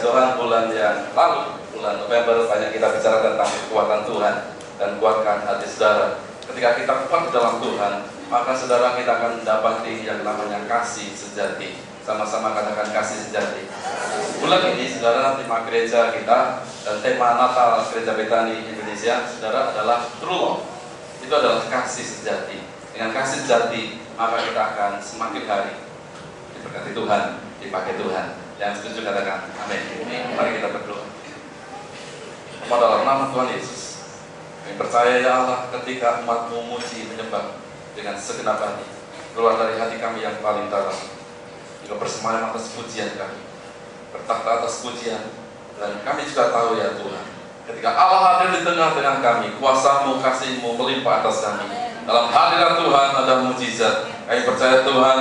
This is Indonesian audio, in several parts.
Tuhan, bulan yang lalu, bulan November, banyak kita bicara tentang kekuatan Tuhan dan kuatkan hati saudara. Ketika kita kuat dalam Tuhan, maka saudara kita akan mendapati yang namanya kasih sejati. Sama-sama katakan kasih sejati. Bulan ini saudara, tema gereja kita dan tema Natal Gereja Betani Indonesia, saudara, adalah True Love. Itu adalah kasih sejati. Dengan kasih sejati, maka kita akan semakin hari diberkati Tuhan, dipakai Tuhan. Yang setuju katakan amin. Mari kita berdoa. Pada nama Tuhan Yesus, kami percaya ya Allah, ketika umat-Mu memuji menyembah dengan segenap hati, keluar dari hati kami yang paling dalam, juga bersemayam atas pujian kami, bertakhta atas pujian. Dan kami juga tahu ya Tuhan, ketika Allah hadir di tengah-tengah kami, kuasa-Mu, kasih-Mu melimpah atas kami. Dalam hadirat Tuhan ada mujizat. Kami percaya Tuhan,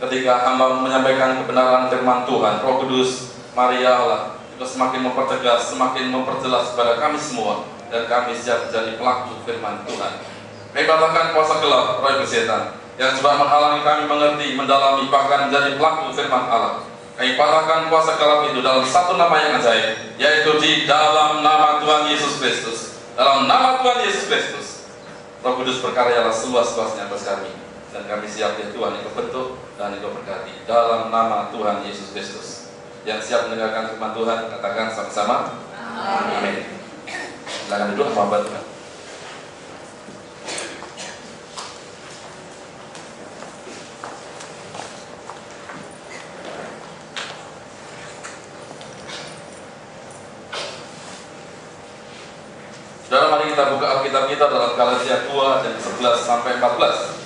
ketika hamba menyampaikan kebenaran firman Tuhan, Roh Kudus, Maria Allah, itu semakin mempertegas, semakin memperjelas kepada kami semua, dan kami siap menjadi pelaku firman Tuhan. Kami katakan kuasa gelap, roh setan, yang coba menghalangi kami mengerti, mendalami, bahkan menjadi pelaku firman Allah. Kami patahkan kuasa gelap itu dalam satu nama yang ajaib, yaitu di dalam nama Tuhan Yesus Kristus. Dalam nama Tuhan Yesus Kristus, Roh Kudus berkaryalah seluas-luasnya atas kami, dan kami siap ya Tuhan Engkau bentuk dan Engkau berkati. Dalam nama Tuhan Yesus Kristus. Yang siap mendengarkan firman Tuhan, katakan sama-sama amin. Silakan duduk, hamba Tuhan. Saudara, mari kita buka Alkitab kita dalam Galatia 2 dan 11 sampai 14.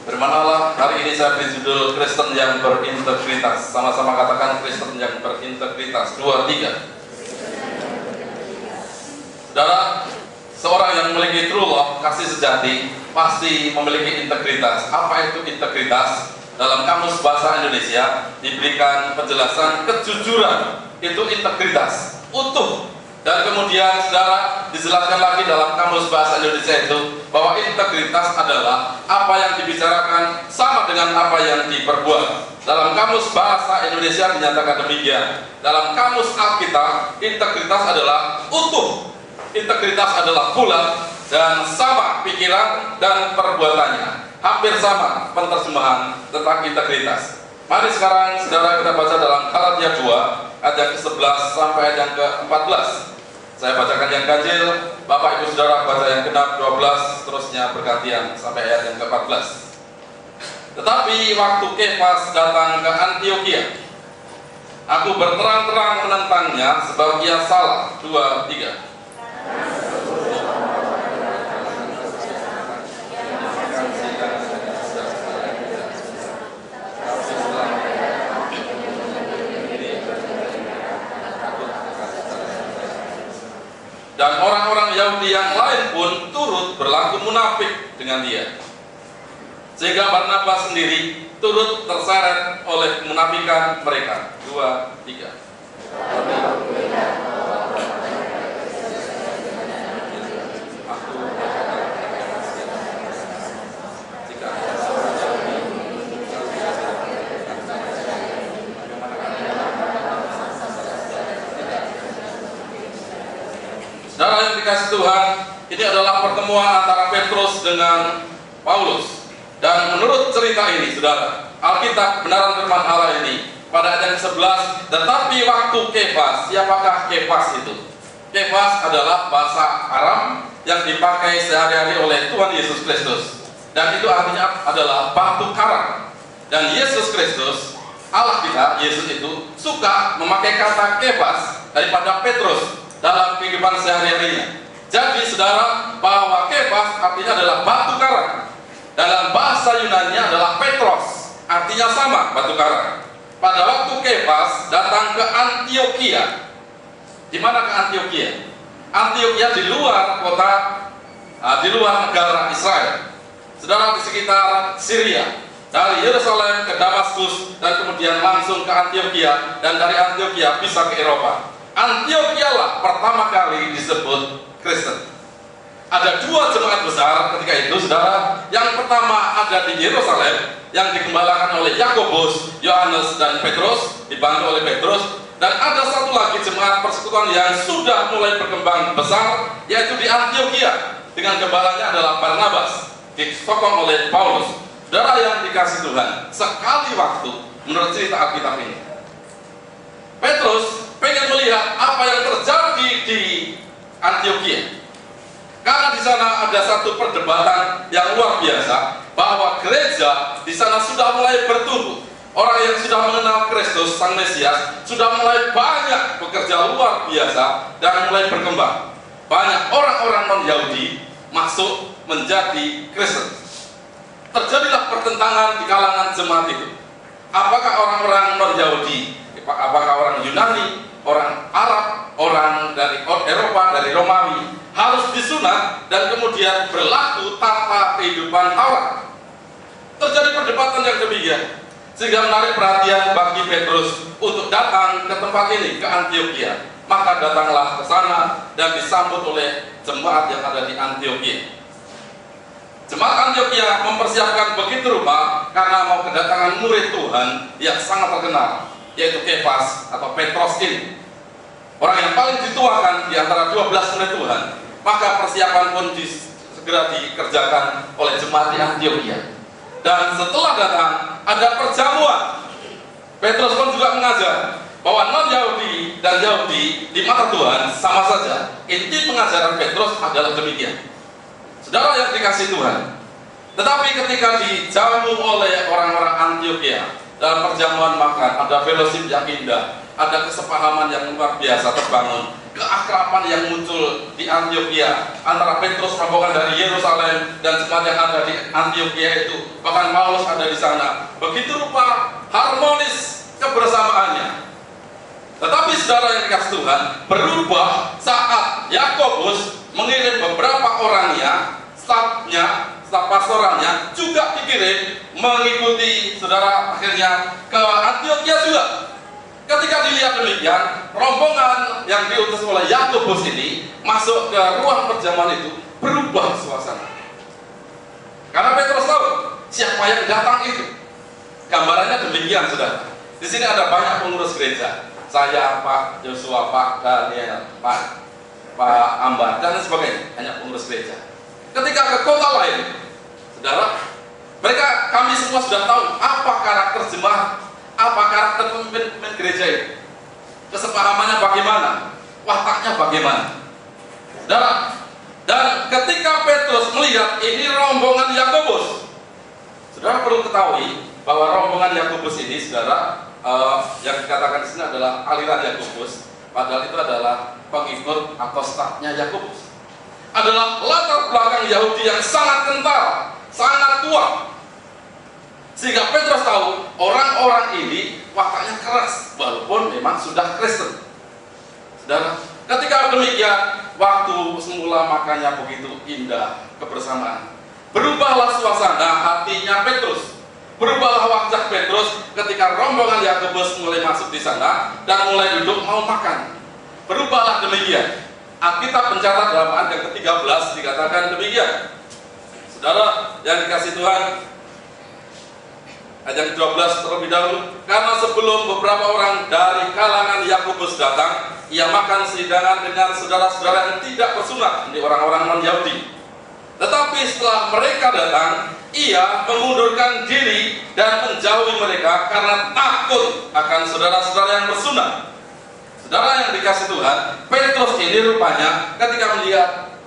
Firman Allah hari ini saya beri judul Kristen yang berintegritas. Sama-sama katakan Kristen yang berintegritas. 2, 3. Saudara, seorang yang memiliki true love, kasih sejati, pasti memiliki integritas. Apa itu integritas? Dalam Kamus Bahasa Indonesia diberikan penjelasan kejujuran, itu integritas, utuh. Dan kemudian saudara, dijelaskan lagi dalam Kamus Bahasa Indonesia itu bahwa integritas adalah apa yang dibicarakan sama dengan apa yang diperbuat. Dalam Kamus Bahasa Indonesia dinyatakan demikian. Dalam Kamus Alkitab, integritas adalah utuh, integritas adalah bulat dan sama pikiran dan perbuatannya. Hampir sama penerjemahan tentang integritas. Mari sekarang saudara kita baca dalam Galatia 2 ayat yang ke-11 sampai ayat yang ke-14. Saya bacakan yang ganjil, Bapak Ibu Saudara baca yang genap 12, terusnya bergantian sampai ayat yang ke-14. Tetapi waktu Kefas datang ke Antiokhia, aku berterang-terang menentangnya sebab ia salah. 2, 3. Dan orang-orang Yahudi yang lain pun turut berlaku munafik dengan dia. Sehingga Barnabas sendiri turut terseret oleh kemunafikan mereka. 2, 3. Saudara yang dikasih Tuhan, ini adalah pertemuan antara Petrus dengan Paulus. Dan menurut cerita ini, saudara, Alkitab kebenaran firman Allah ini pada ayat yang 11, tetapi waktu Kefas, siapakah Kefas itu? Kefas adalah bahasa Arab yang dipakai sehari-hari oleh Tuhan Yesus Kristus. Dan itu artinya adalah batu karang. Dan Yesus Kristus, Allah kita, Yesus itu suka memakai kata Kefas daripada Petrus dalam kehidupan sehari-harinya. Jadi saudara, bahwa Kefas artinya adalah batu karang. Dalam bahasa Yunani adalah Petros, artinya sama, batu karang. Pada waktu Kefas datang ke Antiokhia. Di mana ke Antiokhia? Antiokhia di luar kota, di luar negara Israel. Saudara, di sekitar Syria. Dari Yerusalem ke Damaskus dan kemudian langsung ke Antiokhia, dan dari Antiokhia bisa ke Eropa. Antiokhia lah pertama kali disebut Kristen. Ada dua jemaat besar ketika itu, saudara. Yang pertama ada di Yerusalem, yang digembalakan oleh Yakobus, Yohanes, dan Petrus, dibantu oleh Petrus. Dan ada satu lagi jemaat persekutuan yang sudah mulai berkembang besar, yaitu di Antioquia, dengan gembalanya adalah Barnabas, disokong oleh Paulus. Saudara yang dikasih Tuhan, sekali waktu menurut cerita Alkitab ini, Petrus pengen melihat apa yang terjadi di Antioquia. Karena di sana ada satu perdebatan yang luar biasa, bahwa gereja di sana sudah mulai bertumbuh. Orang yang sudah mengenal Kristus Sang Mesias sudah mulai banyak bekerja luar biasa dan mulai berkembang. Banyak orang-orang non-Yahudi masuk menjadi Kristen. Terjadilah pertentangan di kalangan jemaat itu. Apakah orang-orang non-Yahudi, apakah orang Yunani, orang Arab, orang dari Eropa, dari Romawi harus disunat dan kemudian berlaku tata kehidupan Taurat? Terjadi perdebatan yang demikian, sehingga menarik perhatian bagi Petrus untuk datang ke tempat ini, ke Antioquia. Maka datanglah ke sana dan disambut oleh jemaat yang ada di Antioquia. Jemaat Antioquia mempersiapkan begitu rupa karena mau kedatangan murid Tuhan yang sangat terkenal, yaitu Kefas atau Petrus ini, orang yang paling dituakan di antara 12 murid Tuhan. Maka persiapan pun segera dikerjakan oleh jemaat di Antioquia. Dan setelah datang ada perjamuan. Petrus pun juga mengajar bahwa non-Yahudi dan Yahudi di mata Tuhan sama saja. Inti pengajaran Petrus adalah demikian. Saudara yang dikasih Tuhan, tetapi ketika dijamu oleh orang-orang Antioquia dalam perjamuan makan, ada fellowship yang indah, ada kesepahaman yang luar biasa terbangun, keakraban yang muncul di Antioquia antara Petrus rombongan dari Yerusalem dan jemaat yang ada di Antioquia itu, bahkan Paulus ada di sana. Begitu rupa harmonis kebersamaannya. Tetapi saudara yang dikasih Tuhan, berubah saat Yakobus mengirim beberapa orangnya, staf pastoralnya juga dikirim mengikuti saudara akhirnya ke Antioquia juga. Ketika dilihat demikian, rombongan yang diutus oleh Yakobus ini masuk ke ruang perjamuan itu, berubah suasana. Karena Petrus tahu siapa yang datang itu. Gambarannya demikian, saudara. Di sini ada banyak pengurus gereja. Saya, Pak Joshua, Pak Daniel, Pak Ambar, dan sebagainya. Hanya pengurus gereja. Ketika ke kota lain, saudara, kami semua sudah tahu apa karakter jemaat, apa karakter pemimpin gereja itu, kesepahamannya bagaimana, wataknya bagaimana, saudara. Dan ketika Petrus melihat ini rombongan Yakobus, saudara perlu ketahui bahwa rombongan Yakobus ini, saudara, yang dikatakan di sini adalah aliran Yakobus, padahal itu adalah pengikut atau stafnya Yakobus. Adalah latar belakang Yahudi yang sangat kental, sangat kuat, sehingga Petrus tahu orang-orang ini wataknya keras, walaupun memang sudah Kristen. Saudara, ketika demikian, waktu semula makannya begitu indah, kebersamaan, berubahlah suasana hatinya Petrus. Berubahlah wajah Petrus ketika rombongan Yakobus mulai masuk di sana dan mulai duduk mau makan. Berubahlah demikian. Alkitab mencatat dalam ayat yang ke-13 dikatakan demikian. Saudara yang dikasih Tuhan, ayat yang ke-12 terlebih dahulu. Karena sebelum beberapa orang dari kalangan Yakobus datang, ia makan sehidangan dengan saudara-saudara yang tidak bersunat, ini orang-orang non-Yahudi. Tetapi setelah mereka datang, ia mengundurkan diri dan menjauhi mereka karena takut akan saudara-saudara yang bersunat. Saudara yang dikasih Tuhan, Petrus ini rupanya ketika melihat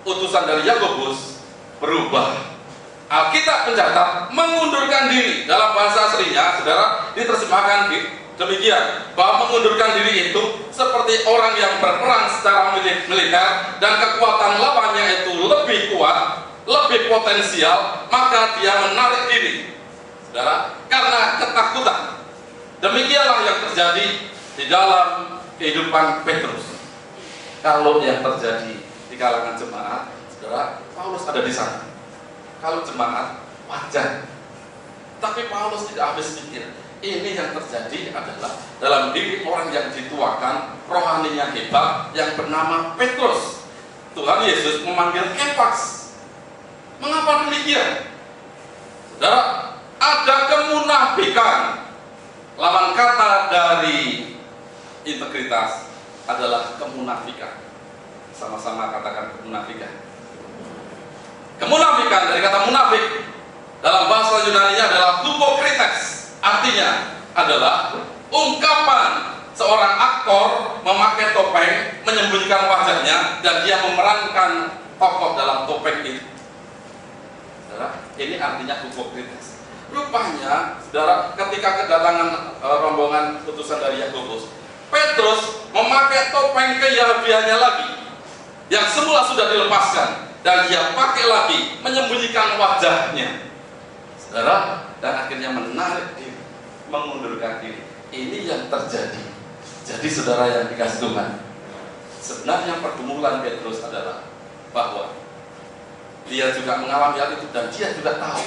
utusan dari Yakobus berubah. Alkitab mencatat mengundurkan diri. Dalam bahasa aslinya, saudara, diterjemahkan demikian, bahwa mengundurkan diri itu seperti orang yang berperang secara militer dan kekuatan lawannya itu lebih kuat, lebih potensial, maka dia menarik diri, saudara, karena ketakutan. Demikianlah yang terjadi di dalam kehidupan Petrus. Kalau yang terjadi di kalangan jemaat, saudara, Paulus ada di sana. Kalau jemaat, wajar. Tapi Paulus tidak habis pikir. Ini yang terjadi adalah dalam diri orang yang dituakan, rohaninya hebat, yang bernama Petrus. Tuhan Yesus memanggil Kefas. Mengapa demikian? Saudara, ada kemunafikan. Lawan kata dari integritas adalah kemunafikan. Sama-sama katakan kemunafikan. Kemunafikan dari kata munafik dalam bahasa Yunani-nya adalah hypocrites. Artinya adalah ungkapan seorang aktor memakai topeng, menyembunyikan wajahnya, dan dia memerankan tokoh dalam topeng itu. Saudara, ini artinya hypocrites. Rupanya, saudara, ketika kedatangan rombongan utusan dari Yakobus, Petrus memakai topeng keyahudiannya lagi, yang semula sudah dilepaskan, dan dia pakai lagi, menyembunyikan wajahnya, saudara, dan akhirnya menarik diri, mengundurkan diri. Ini yang terjadi. Jadi saudara yang dikasih Tuhan, sebenarnya pergumulan Petrus adalah bahwa dia juga mengalami hal itu, dan dia juga tahu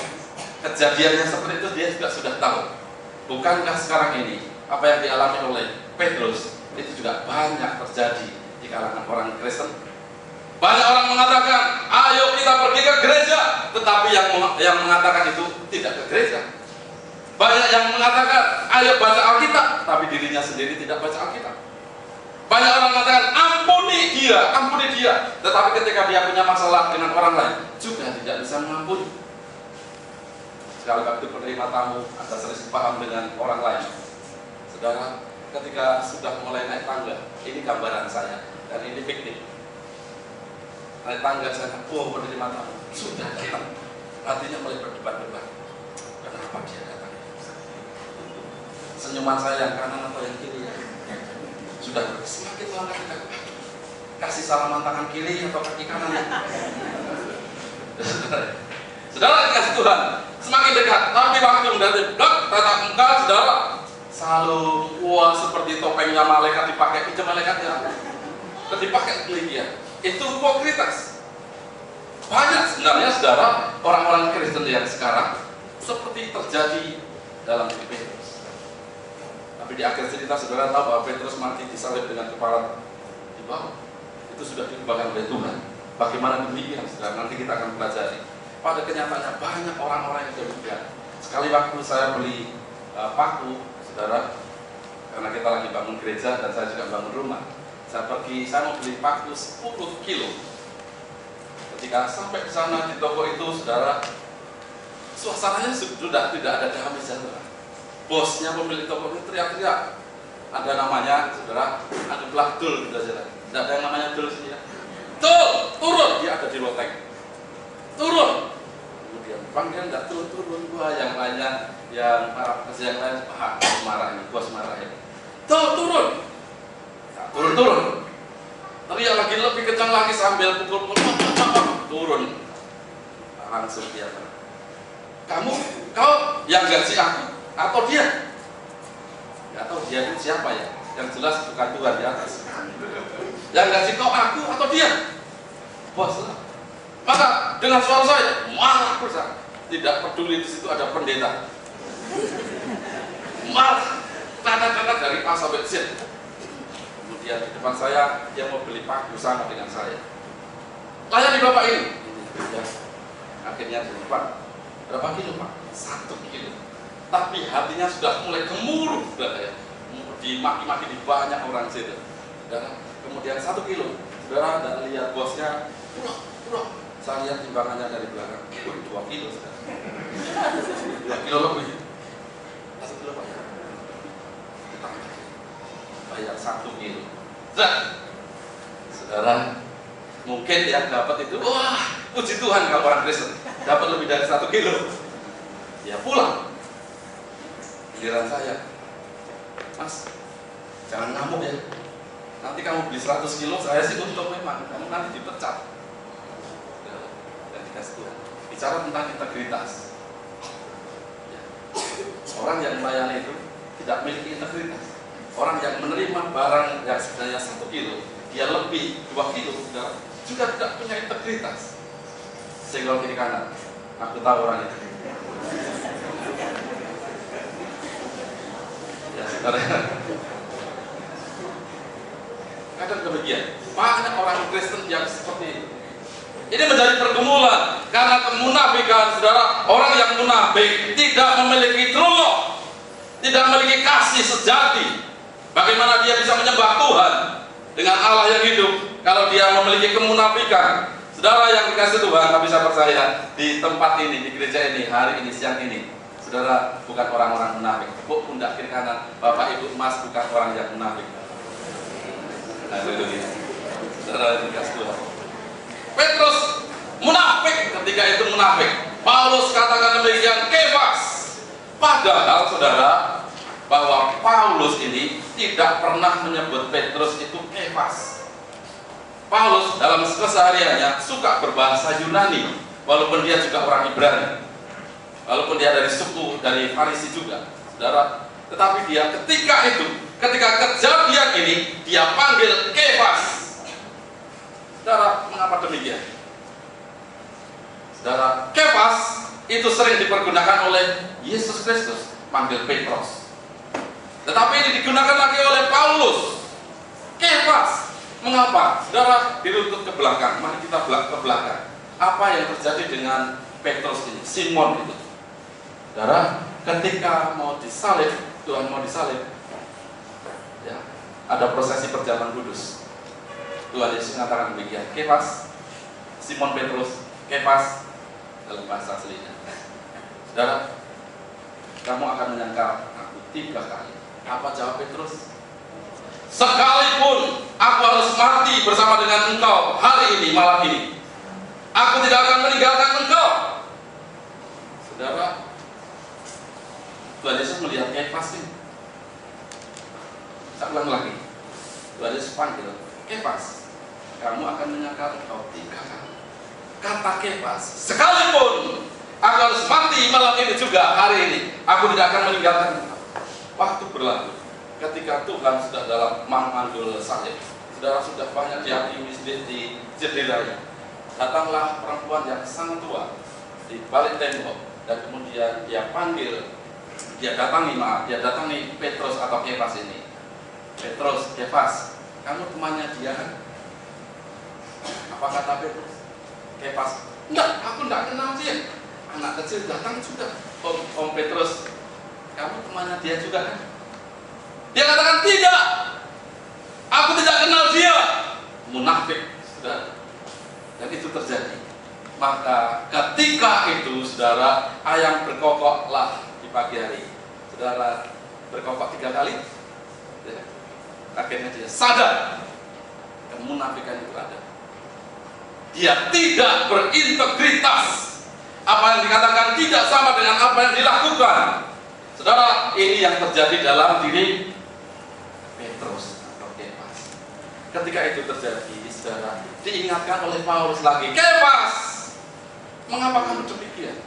kejadiannya seperti itu. Dia juga sudah tahu. Bukankah sekarang ini apa yang dialami oleh Petrus itu juga banyak terjadi di kalangan orang Kristen? Banyak orang mengatakan, ayo kita pergi ke gereja, tetapi yang mengatakan itu tidak ke gereja. Banyak yang mengatakan, ayo baca Alkitab, tapi dirinya sendiri tidak baca Alkitab. Banyak orang mengatakan, ampuni dia, tetapi ketika dia punya masalah dengan orang lain, juga tidak bisa mengampuni. Sekali waktu penerima tamu, ada selisih paham dengan orang lain. Saudara, ketika sudah mulai naik tangga, ini gambaran saya, dan ini fiktif. Naik tangga saya, oh penerima tamu, sudah datang. Artinya mulai berdebat-debat. Kenapa dia datang? Senyuman saya yang kanan atau yang kiri ya? Sudah semakin lama kita kasih salaman tangan kiri atau kaki kanan ya? Saudara dikasih Tuhan semakin dekat, tapi waktu mendadak tatap muka saudara selalu wah seperti topengnya malaikat dipakai pinjam malaikatnya, dipakai demikian. Itu hypocrites. Banyak sebenarnya saudara orang-orang Kristen yang sekarang seperti terjadi dalam hidup Petrus. Tapi di akhir cerita saudara tahu bahwa Petrus mati disalib dengan kepala di bawah. Itu sudah diubahkan oleh Tuhan. Bagaimana demikian saudara? Nanti kita akan pelajari. Pada kenyataannya banyak orang-orang yang demikian. Sekali waktu saya beli paku, saudara, karena kita lagi bangun gereja dan saya juga bangun rumah. Saya mau beli paku 10 kilo. Ketika sampai di sana di toko itu, saudara, suasananya sudah tidak ada damai sejahtera. Bosnya pemilik toko itu teriak-teriak. Ada namanya, saudara, anggaplah dul gitu saja. Tidak ada yang namanya dul sini ya. Dul, turun, dia ada di loteng. Turun. Kemudian panggil nggak turun. Wah, yang lainnya, yang para pekerja yang lain, marah ini, bos marah ini. Dul, turun. Turun. Teriak lagi lebih kencang lagi sambil pukul turun. Langsung dia bilang, kau yang gaji aku atau dia? Nggak tahu dia itu siapa ya. Yang jelas bukan Tuhan di atas. Yang gaji kau aku atau dia? Bos lah. Maka dengan suara saya marah besar. Tidak peduli di situ ada pendeta. Marah. Tanda-tanda dari A sampai Z. Kemudian di depan saya dia mau beli paku sama dengan saya. Layani bapak ini. Ya. Akhirnya dia Pak, berapa kilo Pak? 1 kilo. Tapi hatinya sudah mulai gemuruh, sudah ya. Dimaki-maki di banyak orang situ. Dan kemudian 1 kilo. Saudara tidak lihat bosnya, pulang. Saya lihat timbangannya dari belakang. 2 kilo sudah. 2 kilo lebih. 1 kilo Pak. Bayar 1 kilo. Saudara, mungkin yang dapat itu, wah, puji Tuhan kalau orang Kristen dapat lebih dari 1 kilo. Ya pulang. Giliran saya, Mas, jangan ngamuk ya. Nanti kamu beli 100 kilo, saya sih untuk memang kamu nanti dipecat. Dan dikasih Tuhan. Bicara tentang integritas. Ya. Orang yang melayani itu tidak memiliki integritas. Orang yang menerima barang yang sebenarnya 1 kilo, dia lebih 2 kilo, juga tidak punya integritas. Senggol kiri kanan, aku tahu orang itu. Ya, saudara. Kadang demikian. Banyak orang Kristen yang seperti Ini menjadi pergumulan karena kemunafikan, saudara. Orang yang munafik tidak memiliki true love, tidak memiliki kasih sejati. Bagaimana dia bisa menyembah Tuhan dengan Allah yang hidup kalau dia memiliki kemunafikan? Saudara yang dikasih Tuhan, tak bisa percaya di tempat ini, di gereja ini, hari ini, siang ini, saudara bukan orang-orang munafik. Tepuk pundak kiri kanan, Bapak Ibu Mas bukan orang yang munafik. Haleluya. Saudara dikasih Tuhan. Petrus munafik ketika itu munafik. Paulus katakan demikian, Kefas. Padahal saudara, bahwa Paulus ini tidak pernah menyebut Petrus itu Kefas. Paulus dalam kesehariannya suka berbahasa Yunani, walaupun dia juga orang Ibrani, walaupun dia dari suku dari Farisi juga, saudara. Tetapi dia ketika kejadian ini dia panggil Kefas. Saudara, mengapa demikian? Saudara, Kefas itu sering dipergunakan oleh Yesus Kristus, panggil Petrus. Tetapi ini digunakan lagi oleh Paulus, Kefas. Mengapa? Saudara, dirunut ke belakang. Mari kita ke belakang. Apa yang terjadi dengan Petrus ini, Simon itu? Saudara, ketika mau disalib, Tuhan mau disalib, ya, ada prosesi perjamuan kudus. Tuhan Yesus mengatakan demikian, Kefas, Simon Petrus, Kefas dalam bahasa aslinya. Saudara, kamu akan menyangkal aku 3 kali. Apa jawab Petrus? Sekalipun aku harus mati bersama dengan engkau hari ini, malam ini, aku tidak akan meninggalkan engkau. Saudara, Tuhan Yesus melihat Kefas ini. Saya ulang lagi. Tuhan Yesus panggil, Kefas, kamu akan menyangkal engkau 3 kali. Kata Kefas, sekalipun aku harus mati malam ini juga hari ini, aku tidak akan meninggalkan engkau. Waktu berlalu. Ketika Tuhan sudah dalam memanggul salib, saudara sudah banyak dihakimi di jederanya. Datanglah perempuan yang sangat tua di balik tembok dan kemudian dia datangi Petrus atau Kefas ini. Petrus, Kefas, kamu temannya dia kan? Apa kata Petrus? Kefas, enggak, aku enggak kenal dia. Anak kecil datang juga. Om Petrus, kamu temannya dia juga kan? Dia katakan tidak, aku tidak kenal dia. Munafik, saudara. Dan itu terjadi. Maka ketika itu, saudara, ayam berkokoklah di pagi hari. Saudara, berkokok 3 kali. Ya. Akhirnya dia sadar kemunafikan itu ada. Dia tidak berintegritas. Apa yang dikatakan tidak sama dengan apa yang dilakukan. Saudara, ini yang terjadi dalam diri Petrus atau Kefas. Ketika itu terjadi, saudara, diingatkan oleh Paulus lagi, Kefas, mengapa kamu demikian?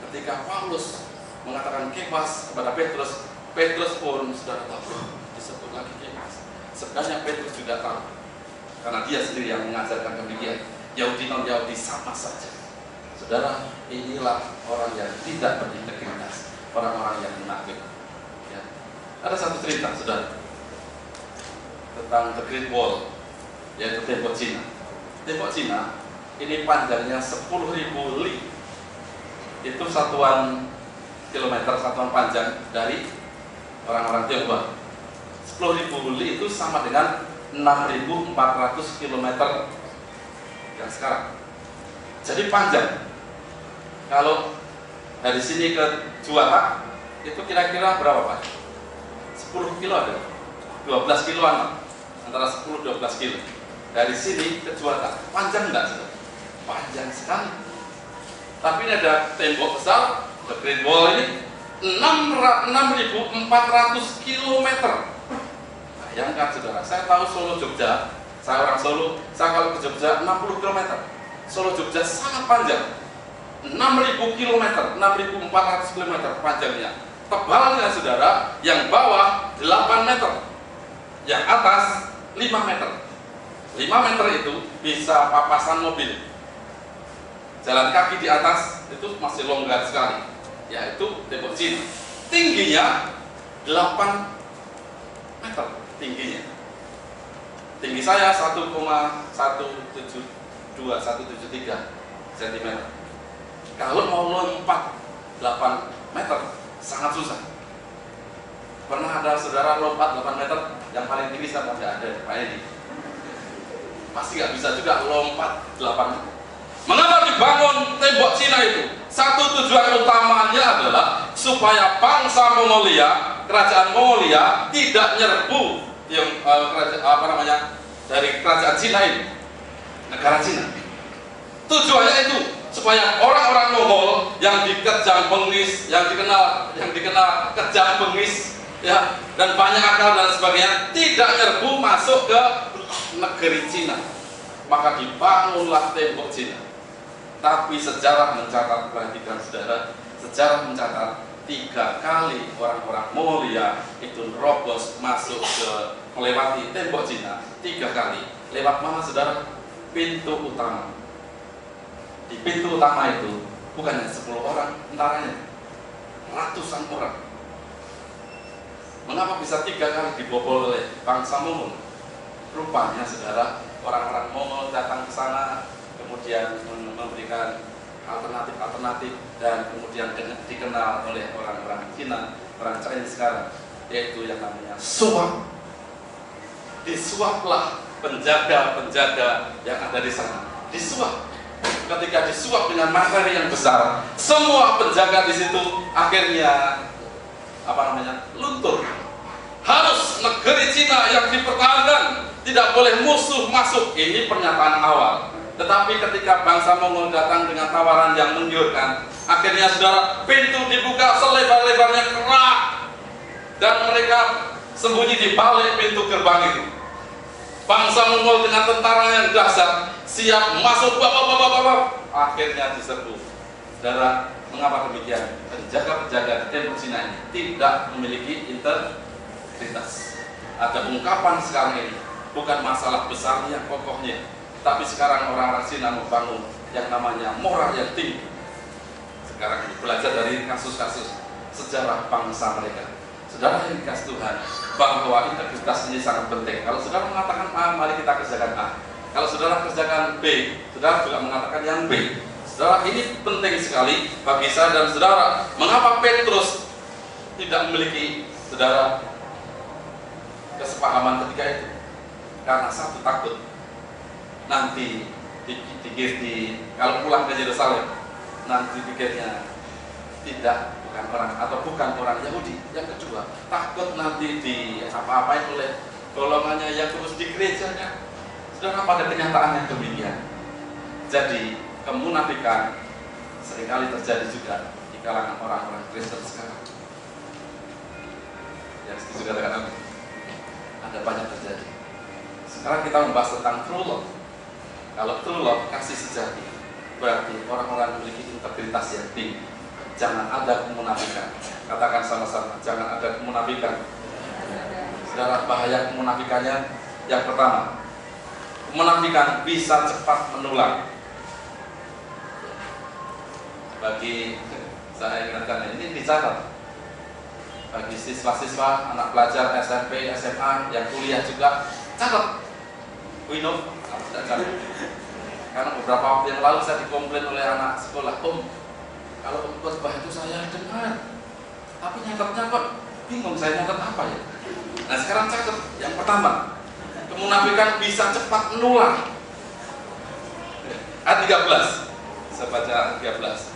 Ketika Paulus mengatakan Kefas kepada Petrus, Petrus pun saudara tahu, disebut lagi Kefas. Sebenarnya Petrus juga tahu, karena dia sendiri yang mengajarkan demikian. Yahudi non Yahudi sama saja. Saudara, inilah orang yang tidak berintegritas, orang-orang yang munafik. Ya. Ada satu cerita, saudara, tentang The Great Wall, yaitu tembok Cina. Tembok Cina ini panjangnya 10.000 li. Itu satuan kilometer, satuan panjang dari orang-orang Tionghoa. 10.000 li itu sama dengan 6.400 km yang sekarang. Jadi panjang. Kalau dari sini ke Juara itu kira-kira berapa Pak? 10 kilo ada, 12 kiloan, antara 10-12 kilo. Dari sini ke Juara, panjang enggak sih? Panjang sekali. Tapi ini ada tembok besar, The Great Wall ini 6.400 kilometer. Bayangkan saudara, saya tahu Solo Jogja, saya orang Solo, saya kalau ke Jogja 60 km. Solo Jogja sangat panjang, 6.000 km, 6.400 km panjangnya. Tebalnya saudara, yang bawah 8 meter, yang atas 5 meter. 5 meter itu bisa papasan mobil. Jalan kaki di atas itu masih longgar sekali. Yaitu tembok Cina. Tingginya 8 meter tingginya. Tinggi saya 1,17 173 cm. Kalau mau lompat 8 meter sangat susah. Pernah ada saudara lompat 8 meter yang paling tinggi siapa? Nggak ada, Pak Edi. Pasti nggak bisa juga lompat 8 meter. Mengapa dibangun tembok Cina itu? Satu tujuan utamanya adalah supaya bangsa Mongolia, kerajaan Mongolia tidak nyerbu yang dari kerajaan Cina ini, negara Cina. Tujuannya itu supaya orang-orang Mongol yang dikejam bengis, yang dikenal kejam bengis, ya, dan banyak akal dan sebagainya, tidak nyerbu masuk ke negeri Cina. Maka dibangunlah tembok Cina. Tapi sejarah mencatat, perhatikan saudara, sejarah mencatat 3 kali orang-orang Mongolia itu nerobos masuk ke melewati tembok Cina. 3 kali. Lewat mana saudara? Pintu utama. Di pintu utama itu bukannya 10 orang tentaranya, ratusan orang. Mengapa bisa 3 kali dibobol oleh bangsa Mongol? Rupanya saudara, orang-orang Mongol datang ke sana, kemudian memberikan alternatif dan kemudian dikenal oleh orang-orang Cina, orang Chinese sekarang, yaitu yang namanya suap. Disuaplah penjaga-penjaga yang ada di sana. Disuap. Ketika disuap dengan materi yang besar, semua penjaga di situ akhirnya luntur. Harus negeri Cina yang dipertahankan, tidak boleh musuh masuk. Ini pernyataan awal. Tetapi ketika bangsa Mongol datang dengan tawaran yang menggiurkan, akhirnya saudara, pintu dibuka selebar-lebarnya kerak, dan mereka sembunyi di balik pintu gerbang itu. Bangsa Mongol dengan tentara yang dahsyat siap masuk, akhirnya diserbu. Saudara, mengapa demikian? Penjaga-penjaga di tembok Cina ini tidak memiliki integritas. Ada ungkapan sekarang ini, bukan masalah besarnya, kokohnya, tapi sekarang orang-orang Cina membangun yang namanya moral yang tinggi. Sekarang ini belajar dari kasus-kasus sejarah bangsa mereka. Saudara yang dikasih Tuhan, bahwa integritas ini sangat penting. Kalau saudara mengatakan A, mari kita kerjakan A. Kalau saudara kerjakan B, saudara juga mengatakan yang B. Saudara, ini penting sekali bagi saya dan saudara. Mengapa Petrus tidak memiliki, saudara, kesepahaman ketika itu? Karena satu, takut nanti kalau pulang ke Yerusalem nanti pikirnya bukan orang Yahudi. Yang kedua, takut nanti apa-apain oleh golongannya yang terus di gerejanya. Saudara, pada kenyataannya demikian. Jadi kemunafikan seringkali terjadi juga di kalangan orang-orang Kristen sekarang. Yang setuju katakan ada banyak terjadi. Sekarang kita membahas tentang true love. Kalau true love, kasih sejati, berarti orang-orang memiliki integritas yang tinggi. Jangan ada kemunafikan. Katakan sama-sama, jangan ada kemunafikan. Saudara, bahaya kemunafikannya yang pertama, kemunafikan bisa cepat menular. Bagi saya ingatkan, ini dicatat bagi siswa-siswa, anak pelajar SMP, SMA, yang kuliah juga, catat. Wino, tidak catat. Karena beberapa waktu yang lalu saya dikomplain oleh anak sekolah, Om, kalau khotbah itu saya dengar, tapi nyatetnya kok bingung, saya nyatet apa ya? Nah, sekarang catat. Yang pertama, kemunafikan bisa cepat menular. Ayat 13, saya baca 13.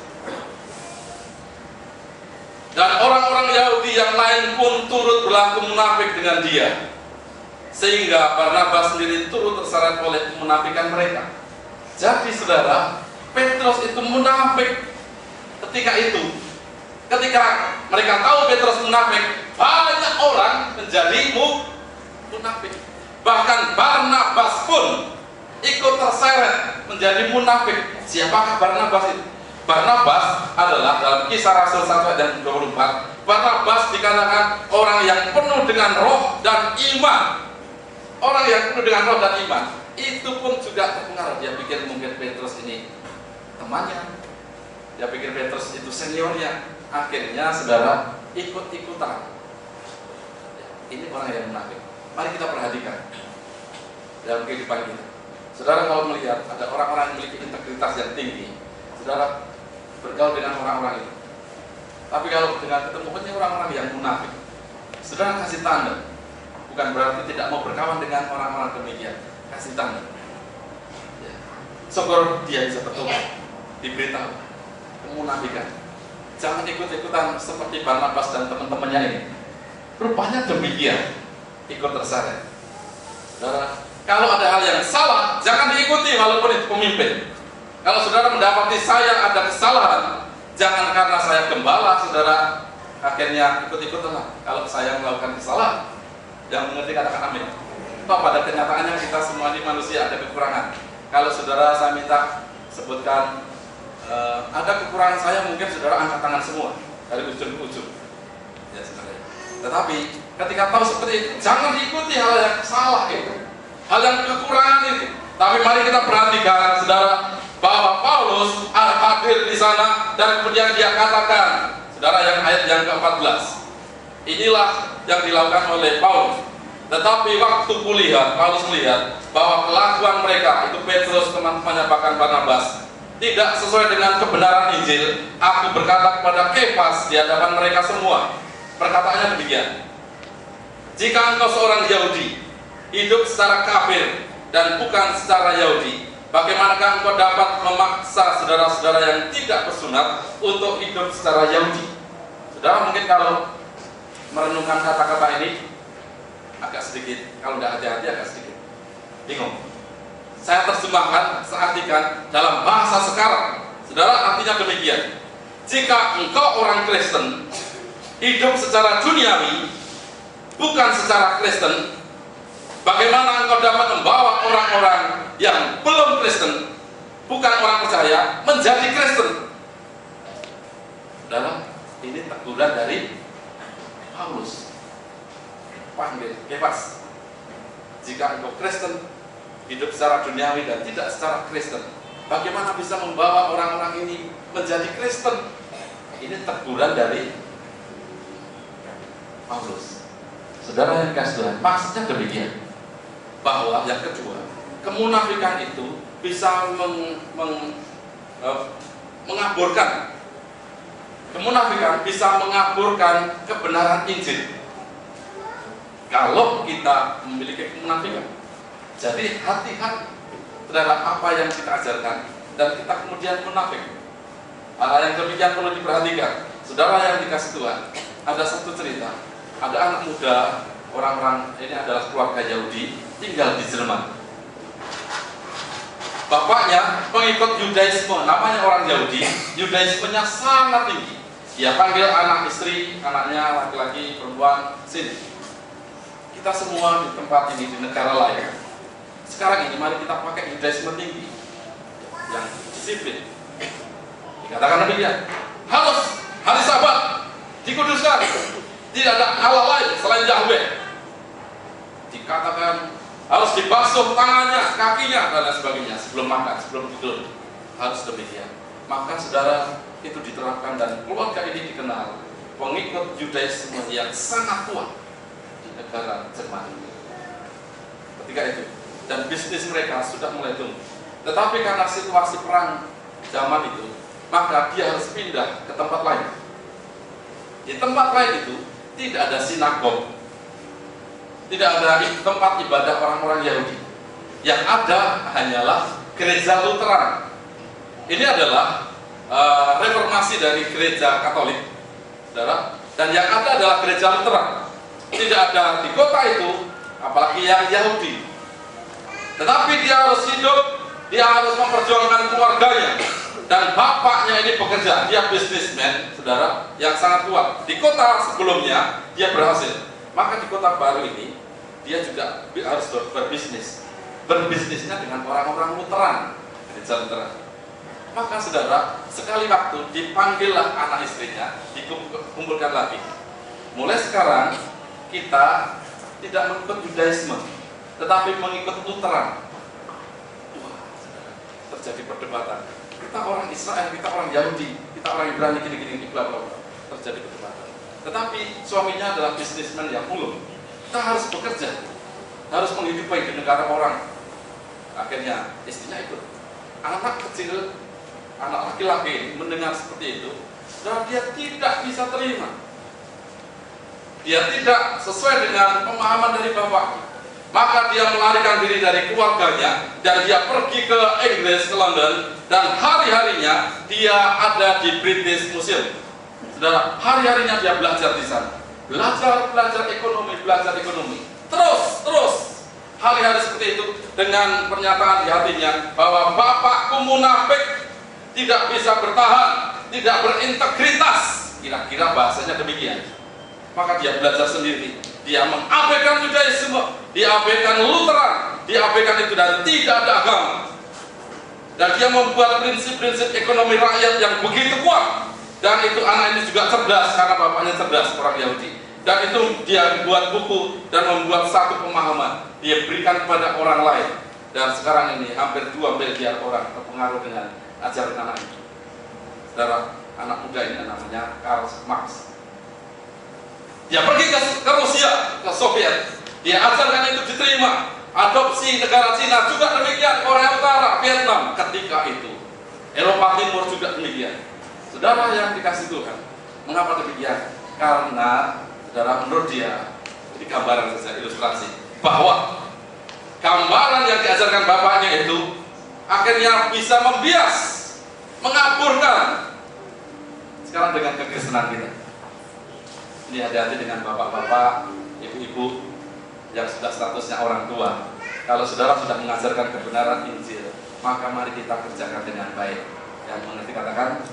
Dan orang-orang Yahudi yang lain pun turut berlaku munafik dengan dia, sehingga Barnabas sendiri turut terseret oleh kemunafikan mereka. Jadi saudara, Petrus itu munafik ketika itu. Ketika mereka tahu Petrus munafik, banyak orang menjadi munafik. Bahkan Barnabas pun ikut terseret menjadi munafik. Siapakah Barnabas itu? Barnabas adalah dalam Kisah Rasul 1 ayat 24, Barnabas dikatakan orang yang penuh dengan roh dan iman. Orang yang penuh dengan roh dan iman itu pun juga terpengaruh. Dia pikir mungkin Petrus ini temannya, dia pikir Petrus itu seniornya. Akhirnya saudara ikut-ikutan. Ini orang yang munafik. Mari kita perhatikan dalam kehidupan kita. Saudara kalau melihat ada orang-orang yang memiliki integritas yang tinggi, saudara bergaul dengan orang-orang itu. Tapi kalau dengan ketemu orang-orang yang munafik, saudara kasih tanda. Bukan berarti tidak mau berkawan dengan orang-orang demikian, kasih tanda. Ya. Syukur dia bisa bertobat, diberitahu kemunafikan. Jangan ikut-ikutan seperti Barnabas dan teman-temannya ini. Rupanya demikian, ikut terseret. Saudara, kalau ada hal yang salah, jangan diikuti walaupun itu pemimpin. Kalau saudara mendapati saya ada kesalahan, jangan karena saya gembala, saudara akhirnya ikut-ikutanlah. Kalau saya melakukan kesalahan, yang mengerti katakan amin. Toh pada kenyataannya kita semua ini manusia ada kekurangan. Kalau saudara saya minta sebutkan ada kekurangan saya, mungkin saudara angkat tangan semua dari ujung ke ujung. Ya sebenarnya. Tetapi ketika tahu seperti itu, jangan diikuti hal yang salah itu, hal yang kekurangan itu. Tapi mari kita perhatikan, saudara, bahwa Paulus hadir di sana dan kemudian dia katakan, saudara, yang ayat yang ke-14. Inilah yang dilakukan oleh Paulus. Tetapi waktu kulihat, Paulus melihat bahwa kelakuan mereka, itu Petrus, teman-temannya, bahkan Barnabas, tidak sesuai dengan kebenaran Injil. Aku berkata kepada Kefas di hadapan mereka semua. Perkataannya demikian: jika engkau seorang Yahudi, hidup secara kafir dan bukan secara Yahudi, bagaimanakah engkau dapat memaksa saudara-saudara yang tidak bersunat untuk hidup secara Yahudi? Saudara mungkin kalau merenungkan kata-kata ini agak sedikit, kalau nggak hati-hati agak sedikit bingung. Saya terjemahkan, saya artikan dalam bahasa sekarang. Saudara, artinya demikian: jika engkau orang Kristen hidup secara duniawi bukan secara Kristen, bagaimana engkau dapat membawa orang-orang yang belum Kristen, bukan orang percaya, menjadi Kristen? Dalam ini teguran dari Paulus. Panggil Kefas, jika engkau Kristen hidup secara duniawi dan tidak secara Kristen, bagaimana bisa membawa orang-orang ini menjadi Kristen? Ini teguran dari Paulus. Saudara yang dikasihi Tuhan, maksudnya demikian, bahwa yang kedua, kemunafikan itu bisa mengaburkan. Kemunafikan bisa mengaburkan kebenaran Injil kalau kita memiliki kemunafikan. Jadi hati-hati terhadap apa yang kita ajarkan dan kita kemudian munafik. Hal yang demikian perlu diperhatikan. Saudara yang dikasihi Tuhan, ada satu cerita. Ada anak muda, orang-orang ini adalah keluarga Yahudi, tinggal di Jerman. Bapaknya pengikut Yudaisme, namanya orang Yahudi, Yudaismenya sangat tinggi. Dia panggil anak istri, anaknya laki-laki, perempuan, sini. Kita semua di tempat ini, di negara lain, sekarang ini mari kita pakai Yudaisme tinggi, yang disiplin. Dikatakan demikian: harus hari Sabat dikuduskan, tidak ada Allah lain selain Yahweh. Dikatakan harus dibasuh tangannya, kakinya, dan lain sebagainya sebelum makan, sebelum tidur. Harus demikian. Maka saudara, itu diterapkan dan keluarga ini dikenal pengikut Yudaisme yang sangat kuat di negara Jerman ketika itu, dan bisnis mereka sudah mulai tumbuh. Tetapi karena situasi perang zaman itu, maka dia harus pindah ke tempat lain. Di tempat lain itu tidak ada sinagog, tidak ada tempat ibadah orang-orang Yahudi. Yang ada hanyalah gereja Lutheran. Ini adalah reformasi dari gereja Katolik, saudara. Dan yang ada adalah gereja Lutheran. Tidak ada di kota itu, apalagi yang Yahudi. Tetapi dia harus hidup, dia harus memperjuangkan keluarganya. Dan bapaknya ini bekerja, dia bisnismen, saudara, yang sangat kuat. Di kota sebelumnya dia berhasil, maka di kota baru ini dia juga harus berbisnis. Berbisnisnya dengan orang-orang Lutheran, gereja Lutheran. Maka saudara, sekali waktu dipanggillah anak istrinya, dikumpulkan lagi. Mulai sekarang kita tidak mengikut Yudaisme, tetapi mengikut Lutheran. Wah, terjadi perdebatan. Kita orang Israel, kita orang Yahudi, kita orang Ibrani, gini-gini, bla bla bla. Terjadi perdebatan. Tetapi suaminya adalah bisnismen yang ulung. Kita harus bekerja, harus menghidupi di negara orang Akhirnya istrinya ikut. Anak kecil, anak laki-laki mendengar seperti itu, dan dia tidak bisa terima. Dia tidak sesuai dengan pemahaman dari bapaknya. Maka dia melarikan diri dari keluarganya dan dia pergi ke Inggris, ke London, dan hari-harinya dia ada di British Museum. Saudara, hari-harinya dia belajar di sana. Belajar ekonomi. Terus hari-hari seperti itu dengan pernyataan di hatinya bahwa bapakku munafik, tidak bisa bertahan, tidak berintegritas. Kira-kira bahasanya demikian. Maka dia belajar sendiri. Dia mengabaikan Judaisme, diabaikan Lutheran, diabaikan itu dan tidak ada agama. Dan dia membuat prinsip-prinsip ekonomi rakyat yang begitu kuat. Dan itu anak ini juga cerdas karena bapaknya cerdas, orang Yahudi. Dan itu dia membuat buku dan membuat satu pemahaman. Dia berikan kepada orang lain. Dan sekarang ini hampir 2 miliar orang terpengaruh dengan ajaran anak ini. Saudara, anak muda ini namanya Karl Marx. Dia pergi ke Rusia, ke Soviet. Dia ajarkan itu diterima. Adopsi negara Cina juga demikian, Korea Utara, Vietnam ketika itu. Eropa Timur juga demikian. Saudara yang dikasih Tuhan, mengapa demikian? Karena saudara, menurut dia, ini gambaran saja, ilustrasi, bahwa gambaran yang diajarkan bapaknya itu akhirnya bisa membias, mengaburkan. Sekarang dengan kekristenan kita, ini hati-hati dengan bapak-bapak, ibu-ibu yang sudah statusnya orang tua. Kalau saudara sudah mengajarkan kebenaran Injil, maka mari kita kerjakan dengan baik. Yang mengerti katakan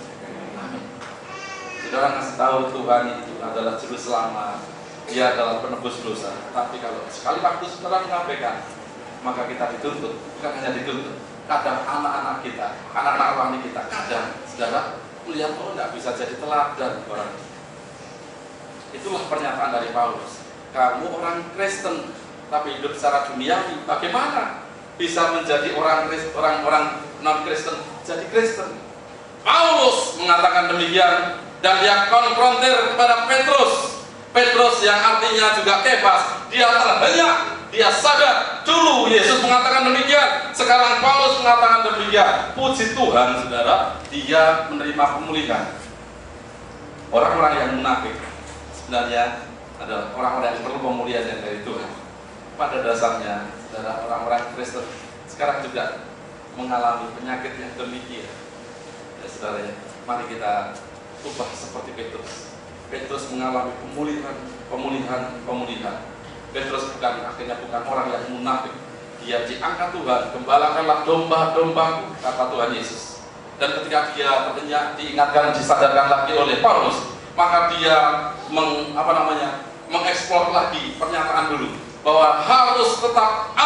amin. Saudara ngasih tahu Tuhan itu adalah juru selamat, Dia adalah penebus dosa. Tapi kalau sekali waktu saudara mengabaikan, maka kita dituntut. Bukan hanya dituntut, kadang anak-anak kita, anak-anak rohani kita, kadang saudara melihat tidak bisa jadi teladan orang. Itulah pernyataan dari Paulus. Kamu orang Kristen tapi hidup secara duniawi, bagaimana bisa menjadi orang non Kristen jadi Kristen? Paulus mengatakan demikian dan dia konfrontir kepada Petrus yang artinya juga Kefas. Dia terhenyak, dia sadar dulu Yesus mengatakan demikian, sekarang Paulus mengatakan demikian. Puji Tuhan saudara, dia menerima pemulihan. Orang-orang yang munafik sebenarnya adalah orang-orang yang perlu pemulihan yang dari Tuhan. Pada dasarnya, saudara, orang-orang Kristen sekarang juga mengalami penyakit yang demikian. Ya, saudara, ya, mari kita ubah seperti Petrus. Petrus mengalami pemulihan. Petrus akhirnya bukan orang yang munafik. Dia diangkat Tuhan, gembalakanlah domba-dombaku, kata Tuhan Yesus. Dan ketika dia terhenyak, diingatkan, disadarkan lagi oleh Paulus, maka dia mengeksplor lagi pernyataan dulu bahwa harus tetap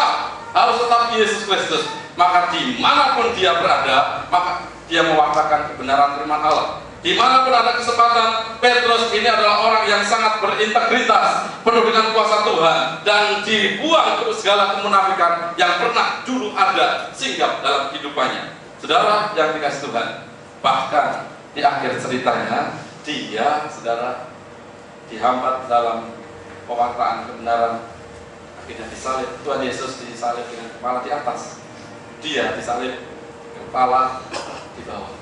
Yesus Kristus. Maka dimanapun dia berada, maka dia mewartakan kebenaran firman Allah. Dimanapun ada kesempatan, Petrus ini adalah orang yang sangat berintegritas, penuh dengan kuasa Tuhan, dan dibuang ke segala kemunafikan yang pernah dulu ada singgah dalam kehidupannya. Saudara yang dikasih Tuhan, bahkan di akhir ceritanya dia, saudara, dihambat dalam pewartaan kebenaran, akhirnya disalib. Tuhan Yesus disalib dengan kepala di atas, dia disalib kepala di bawah.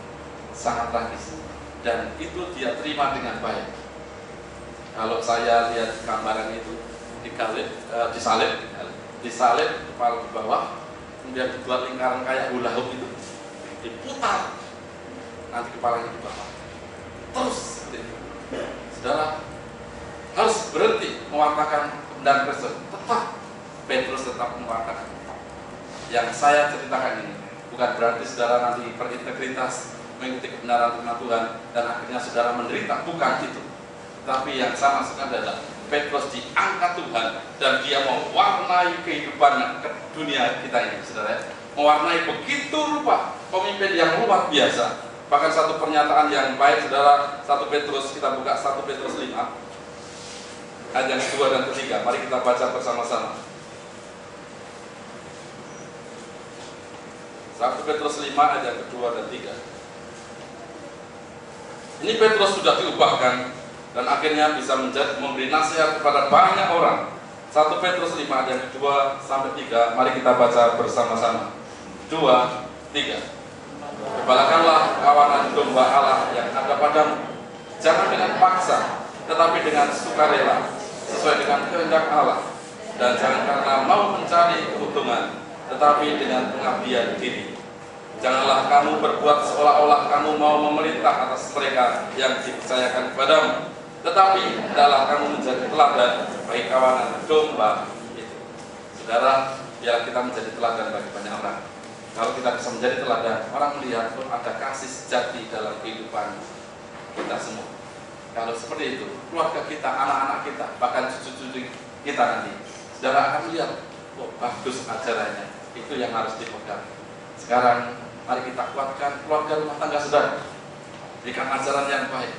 Sangat tragis, dan itu dia terima dengan baik. Kalau saya lihat gambaran itu, disalib kepala di bawah, kemudian dibuat lingkaran kayak hula hoop itu, diputar, nanti kepalanya di bawah. Terus saudara harus berhenti mewartakan kebenaran Kristus. Petrus tetap mewartakan. Yang saya ceritakan ini bukan berarti saudara nanti berintegritas mengikuti kebenaran firman Tuhan dan akhirnya saudara menderita, bukan itu. Tapi yang saya maksudkan adalah Petrus diangkat Tuhan dan dia mewarnai kehidupan dunia kita ini, saudara. Mewarnai begitu rupa pemimpin yang luar biasa. Bahkan satu pernyataan yang baik, saudara, 1 Petrus, kita buka 1 Petrus 5 ayat yang kedua dan ketiga. Mari kita baca bersama-sama. 1 Petrus 5 ayat yang kedua dan 3. Ini Petrus sudah diubahkan dan akhirnya bisa memberi nasihat kepada banyak orang. 1 Petrus 5 ayat yang kedua sampai 3. Mari kita baca bersama-sama. 2, 3. Gembalakanlah kawanan domba Allah yang ada padamu, jangan dengan paksa, tetapi dengan sukarela, sesuai dengan kehendak Allah, dan jangan karena mau mencari keuntungan, tetapi dengan pengabdian diri. Janganlah kamu berbuat seolah-olah kamu mau memerintah atas mereka yang dipercayakan kepadamu, tetapi hendaklah kamu menjadi teladan bagi kawanan domba itu. Saudara, biar kita menjadi teladan bagi banyak orang. Kalau kita bisa menjadi teladan, orang melihat ada kasih sejati dalam kehidupan kita semua. Kalau seperti itu, keluarga kita, anak-anak kita, bahkan cucu-cucu kita nanti, saudara akan lihat, oh bagus ajarannya, itu yang harus dipegang. Sekarang, mari kita kuatkan keluarga rumah tangga saudara, berikan ajaran yang baik.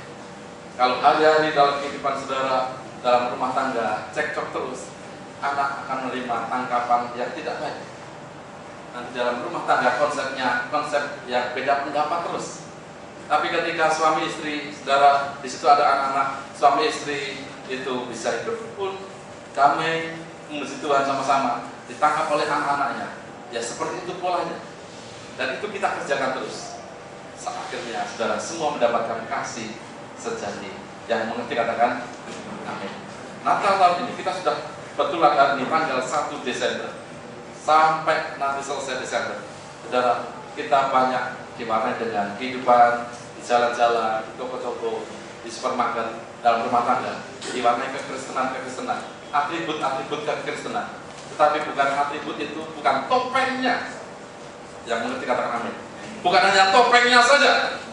Kalau hari-hari dalam kehidupan saudara, dalam rumah tangga, cekcok terus, anak akan menerima tangkapan yang tidak baik. Nanti dalam rumah tangga konsepnya konsep yang beda pendapat terus. Tapi ketika suami istri, saudara, di situ ada anak-anak, suami istri itu bisa hidup pun damai, memuji Tuhan sama-sama, ditangkap oleh anak-anaknya. Ya seperti itu polanya. Dan itu kita kerjakan terus. Akhirnya saudara semua mendapatkan kasih sejati. Yang mengerti katakan amin. Natal tahun ini kita sudah betulan hari ini tanggal 1 Desember. Sampai nanti selesai Desember, saudara, kita banyak diwarnai dengan kehidupan di jalan-jalan, di toko-toko, di supermarket, dalam rumah tangga, diwarnai kekristenan, atribut-atribut kekristenan. Tetapi bukan atribut itu, bukan topengnya. Yang mengerti katakan amin. Bukan hanya topengnya saja,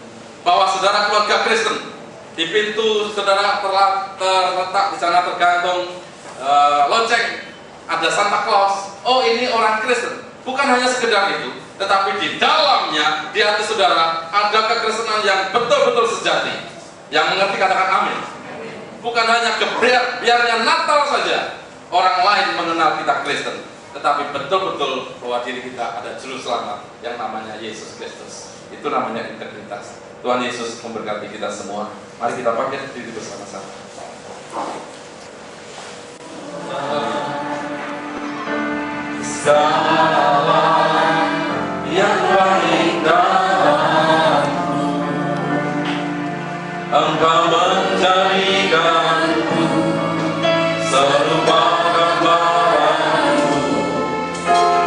bahwa saudara keluarga Kristen, di pintu saudara terletak di sana tergantung lonceng. Ada Santa Claus, oh ini orang Kristen. Bukan hanya sekedar itu, tetapi di dalamnya, di hati saudara, ada kekristenan yang betul-betul sejati. Yang mengerti katakan amin. Bukan hanya biarnya Natal saja orang lain mengenal kita Kristen, tetapi betul-betul bahwa diri kita ada juru selamat yang namanya Yesus Kristus. Itu namanya integritas. Tuhan Yesus memberkati kita semua. Mari kita bangkit diri bersama-sama. Salam yang baik dalammu, Engkau menjadikanku serupa gambaranmu,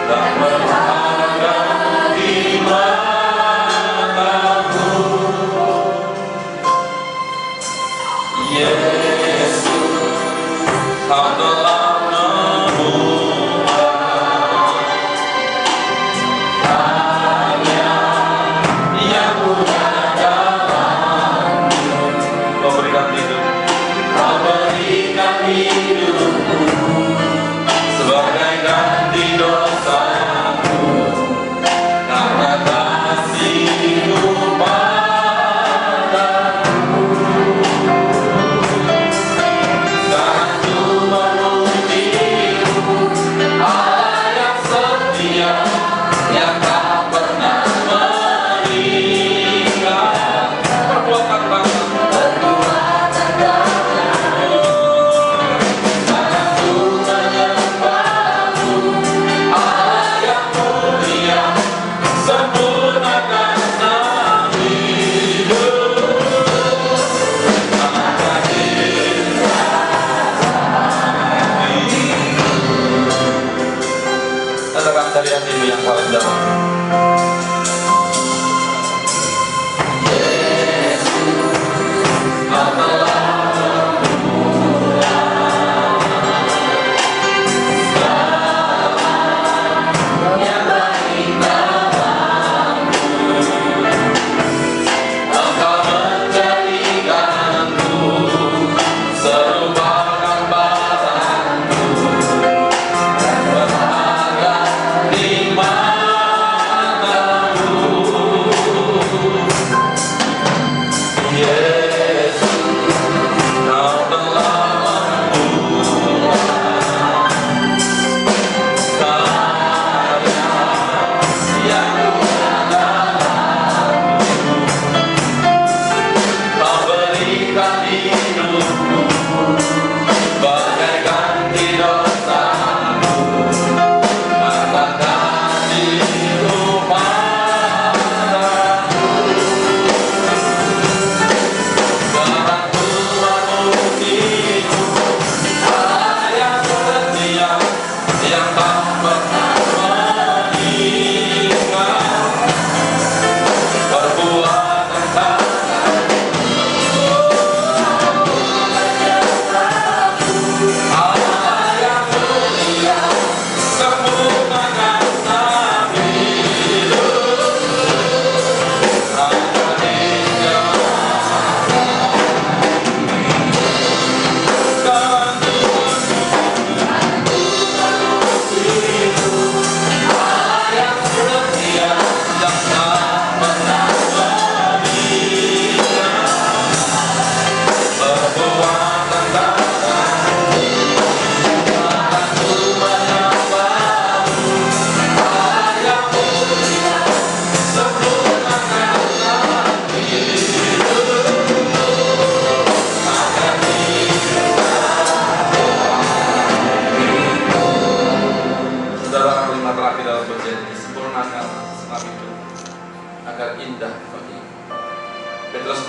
dan berharga di matamu. Yesus, Kau telah dari hatimu yang paling dalam. Di mana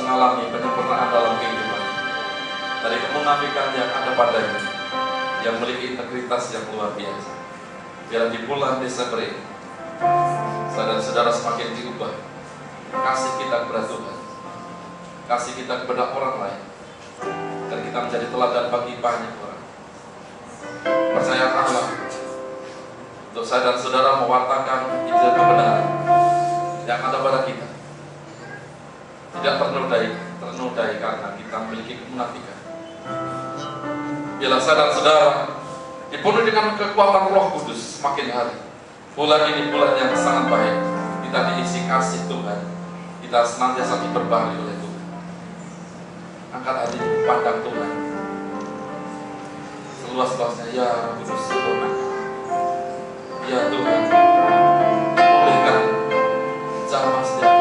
mengalami penyempurnaan dalam kehidupan dari kemunafikan yang ada padanya, yang memiliki integritas yang luar biasa. Biar di bulan Desember ini saudara-saudara semakin diubah kasih kita kepada Tuhan, kasih kita kepada orang lain, dan kita menjadi teladan bagi banyak orang. Percaya Allah untuk saya dan saudara mewartakan Injil kebenaran yang ada pada kita, tidak ternodai karena kita memiliki kemunafikan. Bila saya dan saudara dipenuhi dengan kekuatan Roh Kudus semakin hari, bulan ini bulan yang sangat baik, kita diisi kasih Tuhan, kita senantiasa diberbaharui oleh Tuhan. Angkat hati, pandang Tuhan seluas-luasnya. Ya Roh Kudus, sempurnakan. Ya Tuhan, pulihkan jamah setiap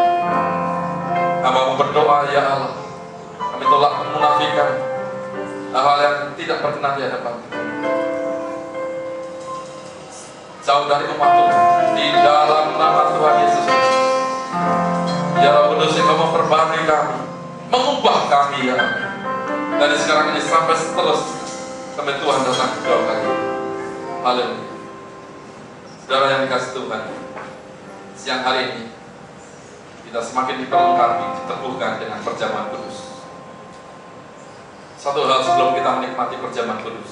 hamba berdoa. Ya Allah, kami tolak kemunafikan, hal-hal yang tidak berkenan di hadapan Tuhan. Jauh dari umat Tuhan, di dalam nama Tuhan Yesus Kristus. Ya Roh Kudus, Engkau memperbaharui kami, mengubah kami, ya Allah. Dari sekarang ini sampai seterusnya, sampai Tuhan datang kedua kali. Haleluya. Saudara yang dikasih Tuhan, siang hari ini kita semakin diperlengkapi, diteguhkan dengan perjamuan kudus. Satu hal sebelum kita menikmati perjamuan kudus,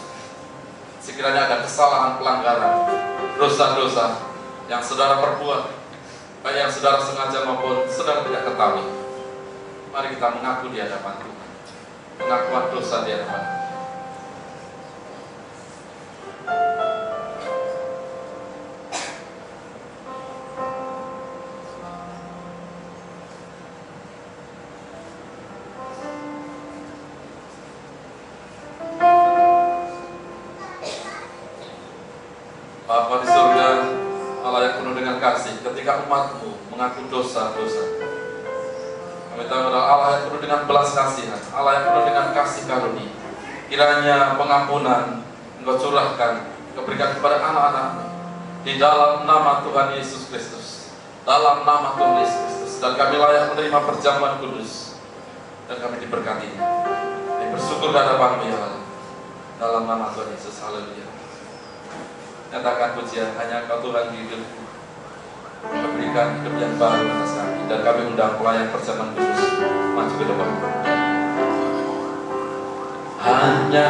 sekiranya ada kesalahan, pelanggaran, dosa-dosa yang saudara perbuat, baik yang saudara sengaja maupun saudara tidak ketahui, mari kita mengaku di hadapan Tuhan, pengakuan dosa di hadapan Tuhan. Bapa di surga, Allah yang penuh dengan kasih, ketika umat-Mu mengaku dosa-dosa, kami tahu adalah Allah yang penuh dengan belas kasihan, Allah yang penuh dengan kasih karunia. Kiranya pengampunan Engkau curahkan, Engkau berikan kepada anak-anak-Mu di dalam nama Tuhan Yesus Kristus, dalam nama Tuhan Yesus Kristus, dan kami layak menerima perjamuan kudus, dan kami diberkatinya. Kami bersyukur di hadapan-Mu, ya Allah, dalam nama Tuhan Yesus. Haleluya. Nyatakan pujian hanya Kau Tuhan di hidupku, memberikan hidup yang baru atas kami, dan kami undang pelayan perjamuan kudus maju ke depan. Hanya